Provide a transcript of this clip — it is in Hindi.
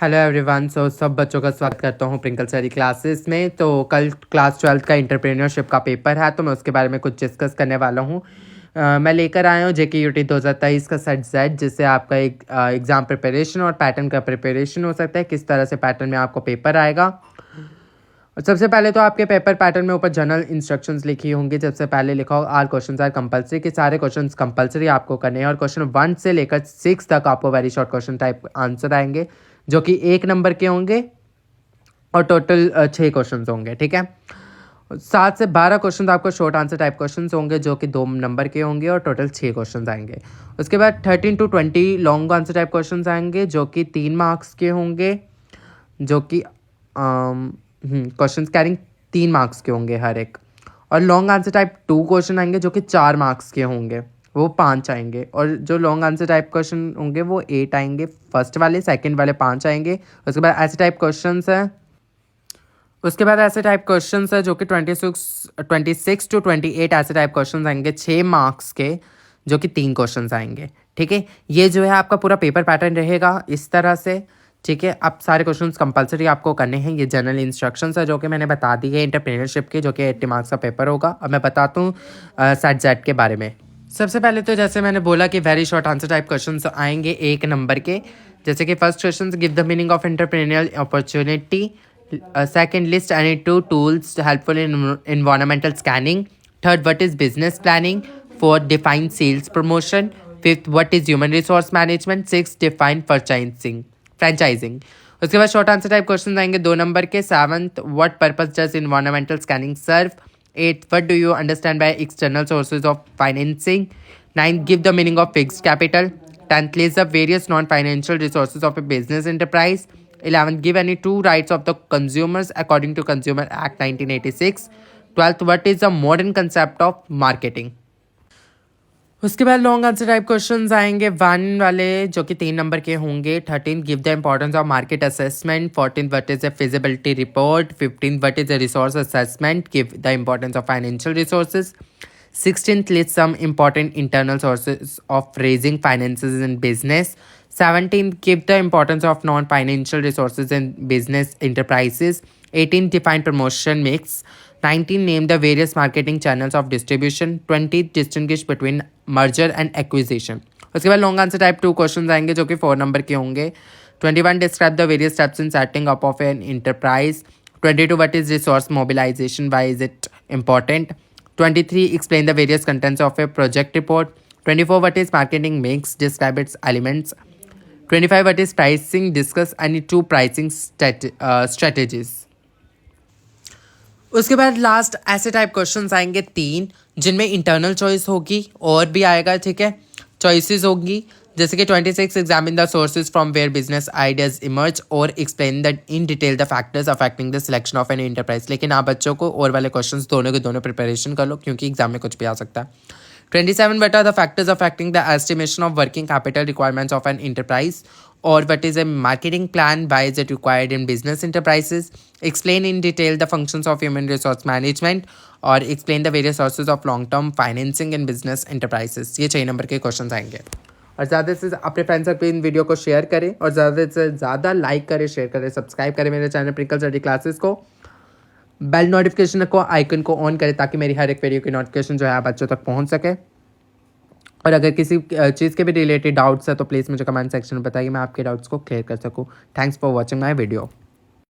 Hello everyone. सब बच्चों का स्वागत करता हूँ प्रिंकल स्टडी क्लासेस में। तो कल क्लास 12 का एंटरप्रेन्योरशिप का पेपर है, तो मैं उसके बारे में कुछ डिस्कस करने वाला हूँ। मैं लेकर आया हूँ JKUT 2023 का सेट Z, जिससे आपका एक एग्ज़ाम प्रिपरेशन और पैटर्न का प्रिपरेशन हो सकता है, किस तरह से पैटर्न में आपको पेपर आएगा। और सबसे पहले तो आपके पेपर पैटर्न में ऊपर जनरल इंस्ट्रक्शंस लिखी होंगी। सबसे पहले लिखा होगा आल क्वेश्चंस आर कंपलसरी, कि सारे क्वेश्चंस कंपलसरी आपको करने हैं। और क्वेश्चन 1 से लेकर 6 तक आपको very short question type answer आएंगे, जो कि 1 नंबर के होंगे और टोटल 6 क्वेश्चन होंगे। ठीक है, 7 से 12 क्वेश्चन आपको शॉर्ट आंसर टाइप क्वेश्चन होंगे, जो कि 2 नंबर के होंगे और टोटल 6 क्वेश्चन आएंगे। उसके बाद 13 to 20 long answer type question आएंगे, जो कि 3 मार्क्स के होंगे, जो कि क्वेश्चन कैरिंग 3 मार्क्स के होंगे हर एक। और लॉन्ग आंसर टाइप 2 क्वेश्चन आएंगे, जो कि 4 मार्क्स के होंगे, वो 5 आएंगे। और जो लॉन्ग आंसर टाइप क्वेश्चन होंगे वो 8 आएंगे, फर्स्ट वाले, सेकंड वाले 5 आएंगे। उसके बाद ऐसे टाइप क्वेश्चंस हैं जो कि 26 to 28 ऐसे टाइप क्वेश्चंस आएंगे, 6 मार्क्स के, जो कि 3 क्वेश्चंस आएंगे। ठीक है, ये जो है आपका पूरा पेपर पैटर्न रहेगा इस तरह से। ठीक है, अब सारे क्वेश्चंस कंपलसरी आपको करने हैं। ये जनरल इंस्ट्रक्शंस है जो कि मैंने बता दी है एंटरप्रेन्योरशिप के, जो कि 80 मार्क्स का पेपर होगा। अब मैं बताता हूँ सेट Z के बारे में। सबसे पहले तो जैसे मैंने बोला कि very short answer type questions आएंगे 1 नंबर के, जैसे कि first question, give the meaning of entrepreneurial opportunity. Second, list any 2 tools helpful in environmental scanning. Third, what is business planning. Fourth, define sales promotion. Fifth, what is human resource management. Six, define franchising. उसके बाद शॉर्ट आंसर टाइप क्वेश्चन आएंगे 2 नंबर के। 7th, what purpose does environmental scanning serve. 8th, what do you understand by external sources of financing. 9th, give the meaning of fixed capital. 10th, list the various non-financial resources of a business enterprise. 11th, give any 2 rights of the consumers according to Consumer Act 1986. 12th, what is the modern concept of marketing. उसके बाद लॉन्ग आंसर टाइप क्वेश्चंस आएंगे 1 वाले, जो कि 3 नंबर के होंगे। 13, give the importance of market assessment. 14, what is a feasibility report. 15, what is a resource assessment, give the importance of financial resources. 16th, list some important internal sources of raising finances in business. 17th, give the importance of non financial resources in business enterprises. 18, define promotion mix. 19, name the various marketing channels of distribution. 20, distinguish between merger and acquisition. उसके बाद लॉन्ग आंसर टाइप 2 क्वेश्चन आएंगे, जो कि 4 नंबर के होंगे। 21, describe the various steps in setting up of an enterprise. 22, what is resource mobilization, why is it important. 23, explain the various contents of a project report. 24, what is marketing mix, describe its elements. 25, what is pricing, discuss any 2 pricing strategies. उसके बाद लास्ट ऐसे टाइप क्वेश्चंस आएंगे 3, जिनमें इंटरनल चॉइस होगी और भी आएगा। ठीक है, चॉइसेस होगी, जैसे कि 26, examine the sources from where business ideas emerge और explain the in detail the factors affecting the selection of an enterprise. लेकिन आप बच्चों को और वाले क्वेश्चंस दोनों के दोनों प्रिपरेशन कर लो, क्योंकि एग्जाम में कुछ भी आ सकता है। 27, what are the factors affecting the estimation of working capital requirements of an enterprise, or what is a marketing plan, why is it required in business enterprises. Explain in detail the functions of human resource management और explain the various sources of long term financing in business enterprises. ये 6 नंबर के क्वेश्चन आएंगे। और ज़्यादा से अपने फ्रेंड्स तक भी इन वीडियो को शेयर करें, और ज़्यादा से ज़्यादा लाइक करें, शेयर करें, सब्सक्राइब करें मेरे चैनल प्रिंकल स्टडी क्लासेस को। बेल नोटिफिकेशन को आइकन को ऑन करें, ताकि मेरी हर एक वीडियो की नोटिफिकेशन जो है बच्चों तक पहुंच सके। और अगर किसी चीज़ के भी रिलेटेड डाउट्स है तो प्लीज़ मुझे कमेंट सेक्शन में बताइए, मैं आपके डाउट्स को क्लियर कर सकूं। Thanks for watching my video.